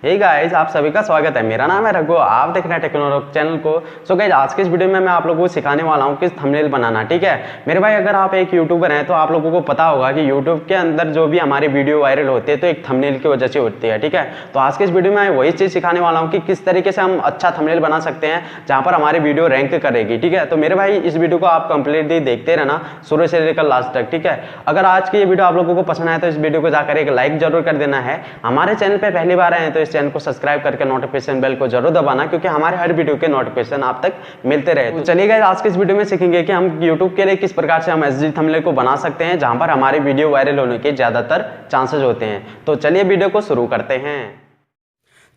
Hey guys, आप सभी का स्वागत है। मेरा नाम है रघु, आप देख रहे हैं टेक्नो चैनल को। सो गाइस, आज के इस वीडियो में मैं आप लोगों को सिखाने वाला हूं कि थंबनेल बनाना। ठीक है मेरे भाई, अगर आप एक यूट्यूबर हैं तो आप लोगों को पता होगा कि यूट्यूब के अंदर जो भी हमारी वीडियो वायरल होती है तो एक थंबनेल की वजह से होती है। ठीक है, तो आज के इस वीडियो में मैं वही चीज़ सिखाने वाला हूँ कि किस तरीके से हम अच्छा थंबनेल बना सकते हैं जहाँ पर हमारी वीडियो रैंक करेगी। ठीक है, तो मेरे भाई इस वीडियो को आप कंप्लीटली देखते रहना शुरू से लेकर लास्ट तक। ठीक है, अगर आज की ये वीडियो आप लोगों को पसंद आए तो इस वीडियो को जाकर एक लाइक जरूर कर देना है। हमारे चैनल पर पहली बार आए हैं तो इस चैनल को सब्सक्राइब करके नोटिफिकेशन बेल को जरूर दबाना, क्योंकि हमारे हर वीडियो के नोटिफिकेशन आप तक मिलते रहे। तो चलिए गाइस, आज के इस वीडियो में सीखेंगे कि हम YouTube के लिए किस प्रकार से हम एचडी थंबनेल को बना सकते हैं जहां पर हमारी वीडियो वायरल होने के ज्यादातर चांसेस होते हैं। तो चलिए वीडियो को शुरू करते हैं।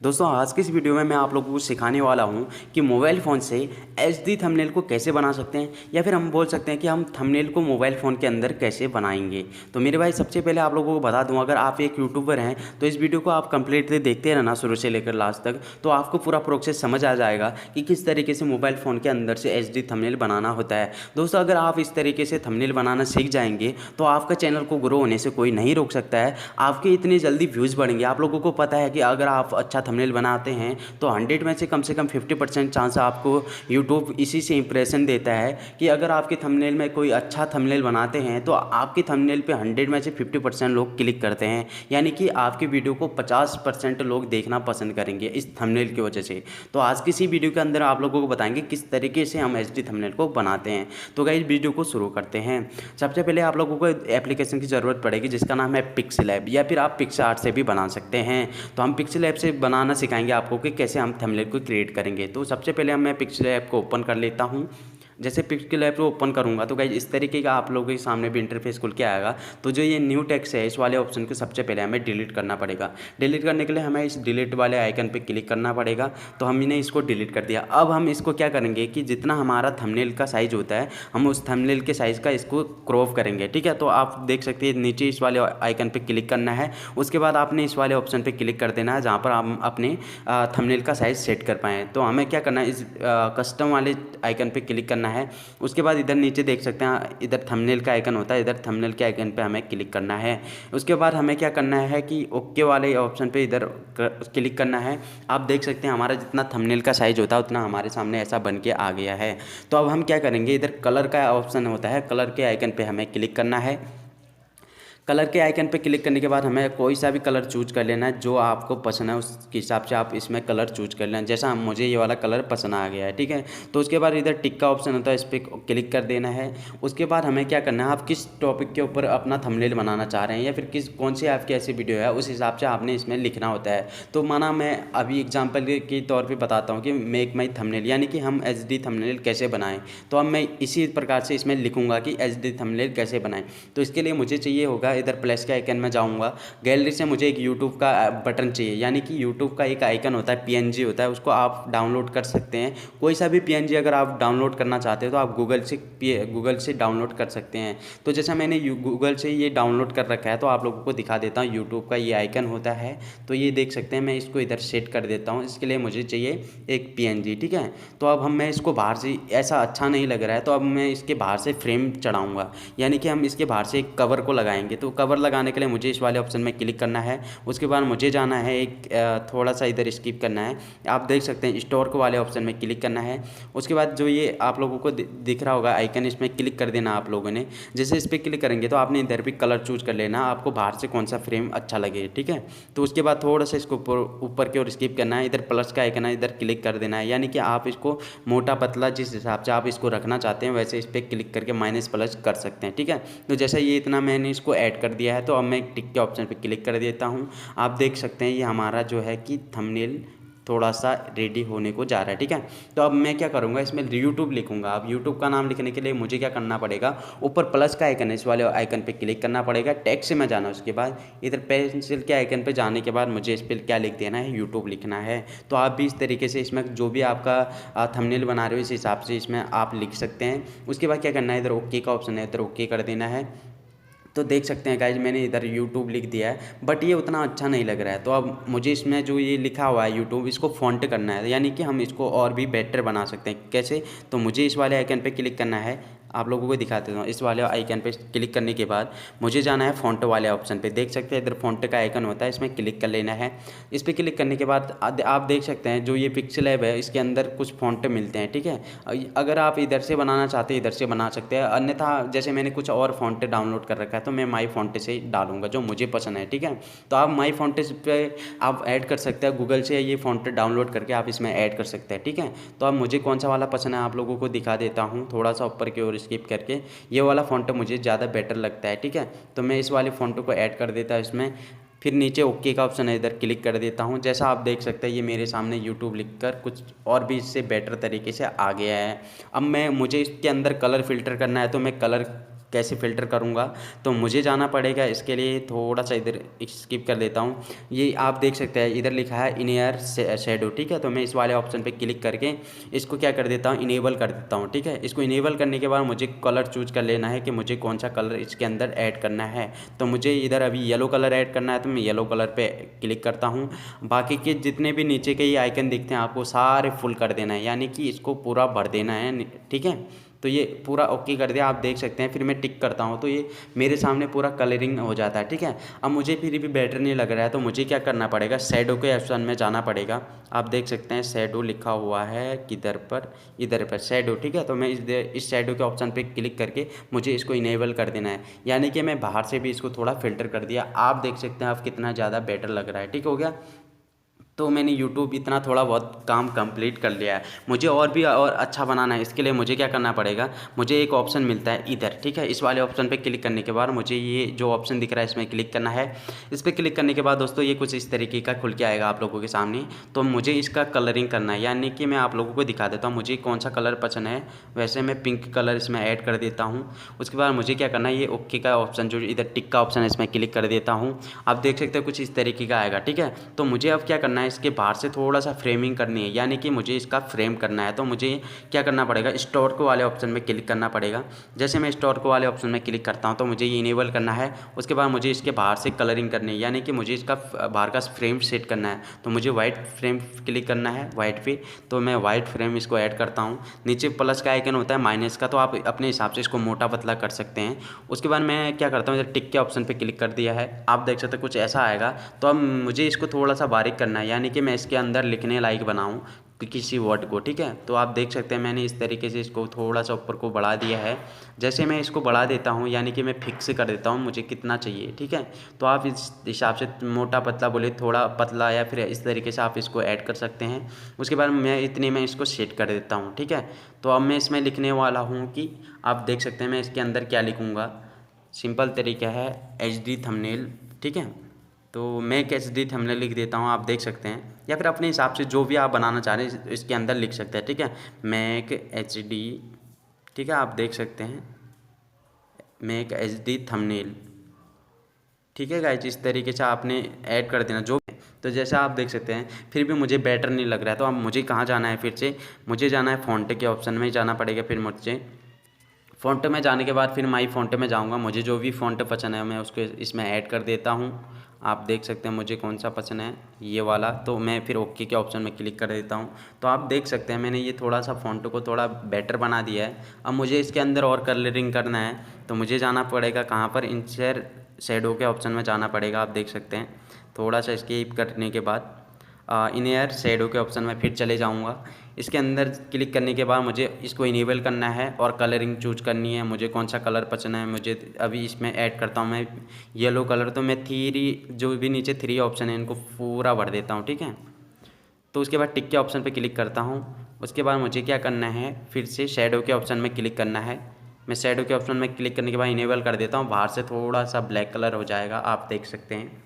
दोस्तों, आज की इस वीडियो में मैं आप लोगों को सिखाने वाला हूं कि मोबाइल फ़ोन से एचडी थंबनेल को कैसे बना सकते हैं, या फिर हम बोल सकते हैं कि हम थंबनेल को मोबाइल फ़ोन के अंदर कैसे बनाएंगे। तो मेरे भाई, सबसे पहले आप लोगों को बता दूं, अगर आप एक यूट्यूबर हैं तो इस वीडियो को आप कंप्लीटली देखते रहना शुरू से लेकर लास्ट तक, तो आपको पूरा प्रोसेस समझ आ जाएगा कि किस तरीके से मोबाइल फ़ोन के अंदर से एचडी थंबनेल बनाना होता है। दोस्तों, अगर आप इस तरीके से थंबनेल बनाना सीख जाएंगे तो आपका चैनल को ग्रो होने से कोई नहीं रोक सकता है। आपके इतनी जल्दी व्यूज़ बढ़ेंगे। आप लोगों को पता है कि अगर आप अच्छा थंबनेल बनाते हैं तो 100 में से कम 50% चांस आपको यूट्यूब इसी से इंप्रेशन देता है कि अगर आपके थंबनेल में कोई अच्छा थंबनेल बनाते हैं तो आपके थंबनेल पे 100 में से 50% लोग क्लिक करते हैं, यानी कि आपकी वीडियो को 50% लोग देखना पसंद करेंगे इस थंबनेल की वजह से। तो आज किसी वीडियो के अंदर आप लोगों को बताएंगे किस तरीके से हम एचडी थंबनेल को बनाते हैं। तो गाइस, वीडियो को शुरू करते हैं। सबसे पहले आप लोगों को एप्लीकेशन की ज़रूरत पड़ेगी जिसका नाम है पिक्सेल ऐप, या फिर आप पिक्सेल आर्ट से भी बना सकते हैं। तो हम पिक्सेल ऐप से बनाना सिखाएंगे आपको कि कैसे हम थंबनेल को क्रिएट करेंगे। तो सबसे पहले मैं पिक्सेल ऐप को ओपन कर लेता हूं। जैसे पिक्सेल ऐप को ओपन करूंगा तो गाइस इस तरीके का आप लोगों के सामने भी इंटरफेस खुल के आएगा। तो जो ये न्यू टेक्स्ट है, इस वाले ऑप्शन को सबसे पहले हमें डिलीट करना पड़ेगा। डिलीट करने के लिए हमें इस डिलीट वाले आइकन पे क्लिक करना पड़ेगा। तो हमने इसको डिलीट कर दिया। अब हम इसको क्या करेंगे कि जितना हमारा थंबनेल का साइज़ होता है, हम उस थंबनेल के साइज़ का इसको क्रॉप करेंगे। ठीक है, तो आप देख सकते हैं नीचे इस वाले आइकन पर क्लिक करना है। उसके बाद आपने इस वाले ऑप्शन पर क्लिक कर देना है जहाँ पर हम अपने थंबनेल का साइज़ सेट कर पाएँ। तो हमें क्या करना है, इस कस्टम वाले आइकन पर क्लिक करना है। उसके बाद इधर नीचे देख सकते हैं, इधर थंबनेल का आइकन होता है, इधर थंबनेल के आइकन पे हमें क्लिक करना है। उसके बाद हमें क्या करना है कि ओके वाले ऑप्शन पे इधर क्लिक करना है। आप देख सकते हैं हमारा जितना थंबनेल का साइज होता है उतना हमारे सामने ऐसा बन के आ गया है। तो अब हम क्या करेंगे, इधर कलर का ऑप्शन होता है, कलर के आइकन पर हमें क्लिक करना है। कलर के आइकन पे क्लिक करने के बाद हमें कोई सा भी कलर चूज कर लेना है जो आपको पसंद है, उसके हिसाब से आप इसमें कलर चूज कर लेना। जैसा मुझे ये वाला कलर पसंद आ गया है। ठीक है, तो उसके बाद इधर टिक का ऑप्शन होता है, इस पर क्लिक कर देना है। उसके बाद हमें क्या करना है, आप किस टॉपिक के ऊपर अपना थंबनेल बनाना चाह रहे हैं या फिर कौन सी आपकी ऐसी वीडियो है, उस हिसाब से आपने इसमें लिखना होता है। तो माना मैं अभी एग्जाम्पल के तौर पर बताता हूँ कि मेक माई थंबनेल, यानी कि हम एचडी थंबनेल कैसे बनाएं। तो अब मैं इसी प्रकार से इसमें लिखूंगा कि एचडी थंबनेल कैसे बनाएं। तो इसके लिए मुझे चाहिए होगा, इधर प्लस के आइकन में जाऊंगा, गैलरी से मुझे एक यूट्यूब का बटन चाहिए, यानी कि यूट्यूब का एक आइकन होता है, पीएनजी होता है, उसको आप डाउनलोड कर सकते हैं। कोई सा भी पीएनजी अगर आप डाउनलोड करना चाहते हो तो आप गूगल से डाउनलोड कर सकते हैं। तो जैसा मैंने गूगल से ये डाउनलोड कर रखा है तो आप लोगों को दिखा देता हूँ। यूट्यूब का ये आइकन होता है, तो ये देख सकते हैं। मैं इसको इधर सेट कर देता हूँ। इसके लिए मुझे चाहिए एक पीएनजी। ठीक है, तो अब मैं इसको बाहर से, ऐसा अच्छा नहीं लग रहा है तो अब मैं इसके बाहर से फ्रेम चढ़ाऊँगा, यानी कि हम इसके बाहर से एक कवर को लगाएंगे। तो कवर लगाने के लिए मुझे इस वाले ऑप्शन में क्लिक करना है। उसके बाद मुझे जाना है एक थोड़ा सा इधर स्किप करना है। आप देख सकते हैं स्टोर को वाले ऑप्शन में क्लिक करना है। उसके बाद जो ये आप लोगों को दिख रहा होगा आइकन, इसमें क्लिक कर देना आप लोगों ने। जैसे इस पर क्लिक करेंगे तो आपने इधर भी कलर चूज कर लेना, आपको बाहर से कौन सा फ्रेम अच्छा लगे। ठीक है, तो उसके बाद थोड़ा सा इसको ऊपर की ओर स्किप करना है। इधर प्लस का आइकन है, इधर क्लिक कर देना है, यानी कि आप इसको मोटा पतला जिस हिसाब से आप इसको रखना चाहते हैं वैसे इस पर क्लिक करके माइनस प्लस कर सकते हैं। ठीक है, तो जैसा ये इतना मैंने इसको ऐड कर दिया है तो अब मैं टिक के ऑप्शन पे क्लिक कर देता हूं। आप देख सकते हैं ये हमारा जो है कि थंबनेल थोड़ा सा रेडी होने को जा रहा है। ठीक है, तो अब मैं क्या करूंगा, इसमें यूट्यूब लिखूंगा। अब यूट्यूब का नाम लिखने के लिए मुझे क्या करना पड़ेगा, ऊपर प्लस का आइकन है, इस वाले आइकन पे क्लिक करना पड़ेगा। टेक्स्ट में जाना, उसके बाद इधर पेंसिल के आइकन पे जाने के बाद मुझे इस पर क्या लिख देना है, यूट्यूब लिखना है। तो आप भी इस तरीके से इसमें जो भी आपका थंबनेल बना रहे हो इस हिसाब से इसमें आप लिख सकते हैं। उसके बाद क्या करना है, इधर ओके का ऑप्शन है, इधर ओके कर देना है। तो देख सकते हैं गाइज, मैंने इधर YouTube लिख दिया है, बट ये उतना अच्छा नहीं लग रहा है। तो अब मुझे इसमें जो ये लिखा हुआ है YouTube, इसको फॉन्ट करना है, यानी कि हम इसको और भी बेटर बना सकते हैं। कैसे, तो मुझे इस वाले आइकन पे क्लिक करना है। आप लोगों को दिखाते हूँ। इस वाले आइकन पे क्लिक करने के बाद मुझे जाना है फ़ॉन्ट वाले ऑप्शन पे। देख सकते हैं इधर फ़ॉन्ट का आइकन होता है, इसमें क्लिक कर लेना है। इस पर क्लिक करने के बाद आप देख सकते हैं जो ये पिक्सल ऐप है इसके अंदर कुछ फ़ॉन्ट मिलते हैं, ठीक है। अगर आप इधर से बनाना चाहते हैं इधर से बना सकते हैं, अन्यथा जैसे मैंने कुछ और फ़ॉन्ट डाउनलोड कर रखा है तो मैं माई फ़ॉन्ट से डालूंगा जो मुझे पसंद है, ठीक है। तो आप माई फ़ॉन्ट पे आप ऐड कर सकते हैं, गूगल से ये फ़ॉन्ट डाउनलोड करके आप इसमें ऐड कर सकते हैं, ठीक है। तो अब मुझे कौन सा वाला पसंद है आप लोगों को दिखा देता हूँ, थोड़ा सा ऊपर की ओर स्किप करके। ये वाला फ़ॉन्ट मुझे ज़्यादा बेटर लगता है, ठीक है। तो मैं इस वाले फ़ॉन्ट को ऐड कर देता हूँ इसमें। फिर नीचे ओके का ऑप्शन है, इधर क्लिक कर देता हूँ। जैसा आप देख सकते हैं ये मेरे सामने यूट्यूब लिखकर कुछ और भी इससे बेटर तरीके से आ गया है। अब मुझे इसके अंदर कलर फ़िल्टर करना है, तो मैं कलर कैसे फ़िल्टर करूँगा, तो मुझे जाना पड़ेगा इसके लिए थोड़ा सा इधर स्किप कर देता हूँ। ये आप देख सकते हैं इधर लिखा है इनेयर शेडो, ठीक है। तो मैं इस वाले ऑप्शन पे क्लिक करके इसको क्या कर देता हूँ, इनेबल कर देता हूँ, ठीक है। इसको इनेबल करने के बाद मुझे कलर चूज कर लेना है कि मुझे कौन सा कलर इसके अंदर ऐड करना है। तो मुझे इधर अभी येलो कलर ऐड करना है, तो मैं येलो कलर पे क्लिक करता हूँ। बाकी के जितने भी नीचे के ये आइकन दिखते हैं आपको सारे फुल कर देना है, यानी कि इसको पूरा भर देना है, ठीक है। तो ये पूरा ओके कर दिया, आप देख सकते हैं। फिर मैं टिक करता हूँ तो ये मेरे सामने पूरा कलरिंग हो जाता है, ठीक है। अब मुझे फिर भी बेटर नहीं लग रहा है तो मुझे क्या करना पड़ेगा, शैडो के ऑप्शन में जाना पड़ेगा। आप देख सकते हैं शैडो लिखा हुआ है किधर पर, इधर पर शैडो, ठीक है। तो मैं इस शैडो के ऑप्शन पे क्लिक करके मुझे इसको इनेबल कर देना है, यानी कि मैं बाहर से भी इसको थोड़ा फ़िल्टर कर दिया। आप देख सकते हैं आप कितना ज़्यादा बेटर लग रहा है, ठीक हो गया। तो मैंने YouTube इतना थोड़ा बहुत काम कंप्लीट कर लिया है। मुझे और भी और अच्छा बनाना है, इसके लिए मुझे क्या करना पड़ेगा, मुझे एक ऑप्शन मिलता है इधर, ठीक है। इस वाले ऑप्शन पे क्लिक करने के बाद मुझे ये जो ऑप्शन दिख रहा है इसमें क्लिक करना है। इस पर क्लिक करने के बाद दोस्तों ये कुछ इस तरीके का खुल के आएगा आप लोगों के सामने। तो मुझे इसका कलरिंग करना है, यानी कि मैं आप लोगों को दिखा देता हूँ मुझे कौन सा कलर पसंद है। वैसे मैं पिंक कलर इसमें ऐड कर देता हूँ। उसके बाद मुझे क्या करना है, ये ओके का ऑप्शन जो इधर टिक का ऑप्शन है इसमें क्लिक कर देता हूँ। आप देख सकते हैं कुछ इस तरीके का आएगा, ठीक है। तो मुझे अब क्या करना है, इसके बाहर से थोड़ा सा फ्रेमिंग करनी है, यानी कि मुझे इसका फ्रेम करना है। तो मुझे क्या करना पड़ेगा, स्टोर को वाले ऑप्शन में क्लिक करना पड़ेगा। जैसे मैं स्टोर को वाले ऑप्शन में क्लिक करता हूं तो मुझे ये इनेबल करना है। उसके बाद मुझे इसके बाहर से कलरिंग करनी है, यानी कि मुझे इसका बाहर का फ्रेम सेट करना है। तो मुझे वाइट फ्रेम क्लिक करना है, वाइट पे। तो मैं वाइट फ्रेम इसको ऐड करता हूँ। नीचे प्लस का आइकन होता है माइनस का, तो आप अपने हिसाब से इसको मोटा पतला कर सकते हैं। उसके बाद मैं क्या करता हूँ, इधर टिक के ऑप्शन पे क्लिक कर दिया है। आप देख सकते हैं कुछ ऐसा आएगा। तो अब मुझे इसको थोड़ा सा बारीक करना है, यानी कि मैं इसके अंदर लिखने लायक बनाऊं किसी वर्ड को, ठीक है। तो आप देख सकते हैं मैंने इस तरीके से इसको थोड़ा सा ऊपर को बढ़ा दिया है। जैसे मैं इसको बढ़ा देता हूं, यानी कि मैं फिक्स कर देता हूं मुझे कितना चाहिए, ठीक है। तो आप इस हिसाब से मोटा पतला बोले थोड़ा पतला या फिर इस तरीके से आप इसको ऐड कर सकते हैं। उसके बाद मैं इतने में इसको सेट कर देता हूँ, ठीक है। तो अब मैं इसमें लिखने वाला हूँ कि आप देख सकते हैं मैं इसके अंदर क्या लिखूँगा। सिंपल तरीका है HD थंबनेल, ठीक है। तो मैं एक HD थंबनेल लिख देता हूँ, आप देख सकते हैं। या फिर अपने हिसाब से जो भी आप बनाना चाह रहे हैं इसके अंदर लिख सकते हैं, ठीक है। मैं एक HD, ठीक है, आप देख सकते हैं मैं एक HD थंबनेल, ठीक है गाइस। इस तरीके से आपने ऐड कर देना जो। तो जैसा आप देख सकते हैं फिर भी मुझे बेटर नहीं लग रहा है। तो अब मुझे कहाँ जाना है, फिर से मुझे जाना है फ़ॉन्ट के ऑप्शन में जाना पड़ेगा। फिर मुझे फ़ॉन्ट में जाने के बाद फिर माई फ़ॉन्ट में जाऊंगा। मुझे जो भी फ़ॉन्ट पसंद है मैं उसको इसमें ऐड कर देता हूँ। आप देख सकते हैं मुझे कौन सा पसंद है, ये वाला। तो मैं फिर ओके के ऑप्शन में क्लिक कर देता हूँ। तो आप देख सकते हैं मैंने ये थोड़ा सा फ़ॉन्ट को थोड़ा बेटर बना दिया है। अब मुझे इसके अंदर और कलरिंग करना है, तो मुझे जाना पड़ेगा कहाँ पर, इंसर्ट शैडो के ऑप्शन में जाना पड़ेगा। आप देख सकते हैं थोड़ा सा स्किप करने के बाद इनेयर शैडो के ऑप्शन में फिर चले जाऊंगा। इसके अंदर क्लिक करने के बाद मुझे इसको इनेबल करना है और कलरिंग चूज करनी है। मुझे कौन सा कलर पसंद है, मुझे अभी इसमें ऐड करता हूँ मैं येलो कलर। तो मैं थ्री जो भी नीचे 3 ऑप्शन है इनको पूरा भर देता हूँ, ठीक है। तो उसके बाद टिक के ऑप्शन पे क्लिक करता हूँ। उसके बाद मुझे क्या करना है, फिर से शैडो के ऑप्शन में क्लिक करना है। मैं शैडो के ऑप्शन में क्लिक करने के बाद इनेबल कर देता हूँ। बाहर से थोड़ा सा ब्लैक कलर हो जाएगा, आप देख सकते हैं।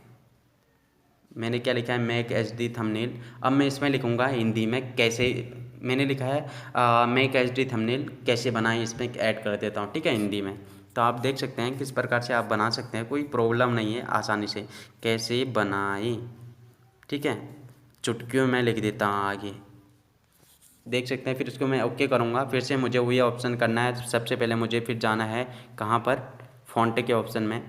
मैंने क्या लिखा है, मेक HD थंबनेल। अब मैं इसमें लिखूँगा हिंदी में कैसे, मैंने लिखा है मेक HD थंबनेल कैसे बनाएं, इसमें ऐड कर देता हूँ, ठीक है, हिंदी में। तो आप देख सकते हैं किस प्रकार से आप बना सकते हैं, कोई प्रॉब्लम नहीं है, आसानी से कैसे बनाएं, ठीक है। चुटकियों में लिख देता हूँ आगे, देख सकते हैं। फिर उसको मैं ओके करूँगा। फिर से मुझे वही ऑप्शन करना है। सबसे पहले मुझे फिर जाना है कहाँ पर, फ़ॉन्ट के ऑप्शन में।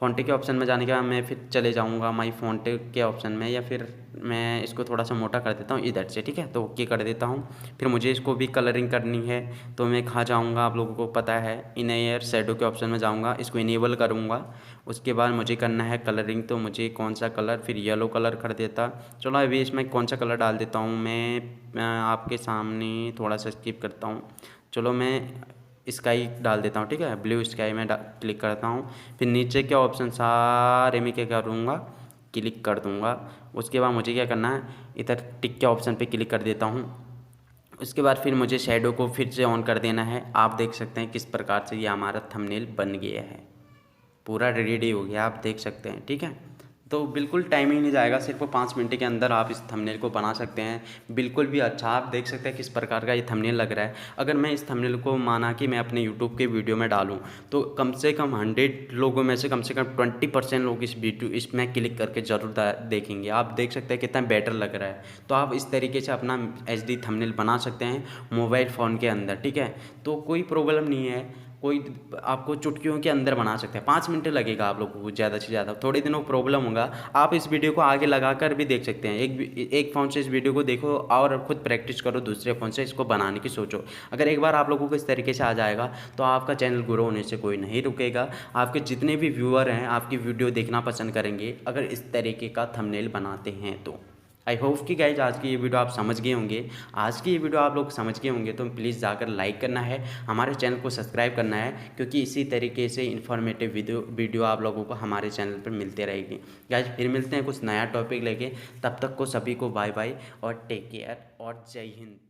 फ़ॉन्टे के ऑप्शन में जाने के बाद मैं फिर चले जाऊँगा माई फ़ॉन्टे के ऑप्शन में, या फिर मैं इसको थोड़ा सा मोटा कर देता हूँ इधर से, ठीक है। तो ओके कर देता हूँ। फिर मुझे इसको भी कलरिंग करनी है, तो मैं कहाँ जाऊँगा आप लोगों को पता है, इनेयर शैडो के ऑप्शन में जाऊँगा, इसको इनेबल करूँगा। उसके बाद मुझे करना है कलरिंग, तो मुझे कौन सा कलर, फिर येलो कलर कर देता। चलो अभी इसमें कौन सा कलर डाल देता हूँ मैं आपके सामने थोड़ा सा स्किप करता हूँ। चलो मैं स्काई डाल देता हूँ, ठीक है, ब्लू स्काई में क्लिक करता हूँ। फिर नीचे के ऑप्शन सारे में क्या करूँगा, क्लिक कर दूँगा। उसके बाद मुझे क्या करना है, इधर टिक के ऑप्शन पे क्लिक कर देता हूँ। उसके बाद फिर मुझे शैडो को फिर से ऑन कर देना है। आप देख सकते हैं किस प्रकार से ये हमारा थंबनेल बन गया है, पूरा रेडी हो गया, आप देख सकते हैं, ठीक है। तो बिल्कुल टाइम ही नहीं जाएगा, सिर्फ 5 मिनट के अंदर आप इस थंबनेल को बना सकते हैं। बिल्कुल भी अच्छा, आप देख सकते हैं किस प्रकार का ये थंबनेल लग रहा है। अगर मैं इस थंबनेल को माना कि मैं अपने यूट्यूब के वीडियो में डालूं, तो कम से कम 100 लोगों में से कम 20% लोग इस वीडियो इसमें क्लिक करके ज़रूर देखेंगे। आप देख सकते हैं कितना बेटर लग रहा है। तो आप इस तरीके से अपना HD थंबनेल बना सकते हैं मोबाइल फ़ोन के अंदर, ठीक है। तो कोई प्रॉब्लम नहीं है, कोई आपको चुटकियों के अंदर बना सकते हैं। 5 मिनट लगेगा आप लोगों को ज़्यादा से ज़्यादा, थोड़े दिनों प्रॉब्लम होगा। आप इस वीडियो को आगे लगा कर भी देख सकते हैं। एक फ़ोन से इस वीडियो को देखो और खुद प्रैक्टिस करो, दूसरे फ़ोन से इसको बनाने की सोचो। अगर एक बार आप लोगों को इस तरीके से आ जाएगा तो आपका चैनल ग्रो होने से कोई नहीं रुकेगा। आपके जितने भी व्यूअर हैं आपकी वीडियो देखना पसंद करेंगे अगर इस तरीके का थंबनेल बनाते हैं तो। आई होप कि गाइज आज की ये वीडियो आप समझ गए होंगे। आज की ये वीडियो आप लोग समझ गए होंगे तो प्लीज़ जाकर लाइक करना है, हमारे चैनल को सब्सक्राइब करना है, क्योंकि इसी तरीके से इन्फॉर्मेटिव वीडियो आप लोगों को हमारे चैनल पर मिलते रहेगी। गाइज फिर मिलते हैं कुछ नया टॉपिक लेके, तब तक को सभी को बाय बाय और टेक केयर और जय हिंद।